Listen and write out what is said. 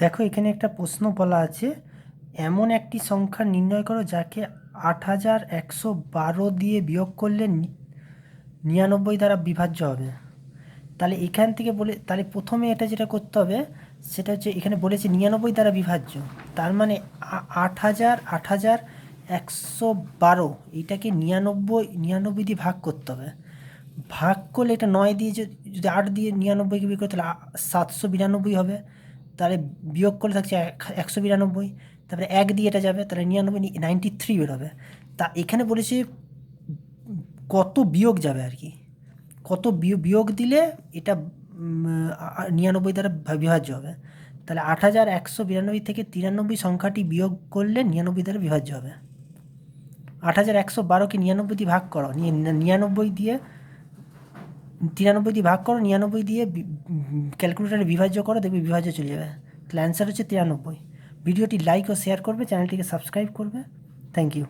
দেখো এখানে একটা প্রশ্ন বলা আছে, এমন একটি সংখ্যা নির্ণয় করো যাকে 8112 দিয়ে বিয়োগ করলে 99 দ্বারা বিভাজ্য হবে। তাহলে এখান থেকে বলে, তাহলে প্রথমে এটা যেটা করতে হবে সেটা হচ্ছে, এখানে বলেছে 99 দ্বারা বিভাজ্য, তার মানে 8112 এইটাকে 99 দিয়ে ভাগ করতে হবে। ভাগ করলে এটা 9 দিয়ে যদি 8 দিয়ে 99কে বিয়োগ করে তাহলে 792 হবে। তাহলে বিয়োগ করলে থাকছে 192। তারপরে 1 দিয়ে এটা যাবে, তাহলে 93 বেরোবে। তা এখানে বলেছে কত বিয়োগ যাবে আর কি, কত বিয়োগ দিলে এটা 99 দ্বারা বিভাজ্য হবে। তাহলে 8192 থেকে 93 সংখ্যাটি বিয়োগ করলে 99 দ্বারা বিভাজ্য হবে। 8112কে 99 দিয়ে ভাগ করো, 99 দিয়ে 93 দিয়ে ভাগ করো, 99 দিয়ে ক্যালকুলেটারে বিভাজ্য করো, দেখবে বিভাজ্য চলে যাবে। তাহলে অ্যান্সার হচ্ছে 93। ভিডিওটি লাইক ও শেয়ার করবে, চ্যানেলটিকে সাবস্ক্রাইব করবে। Thank you.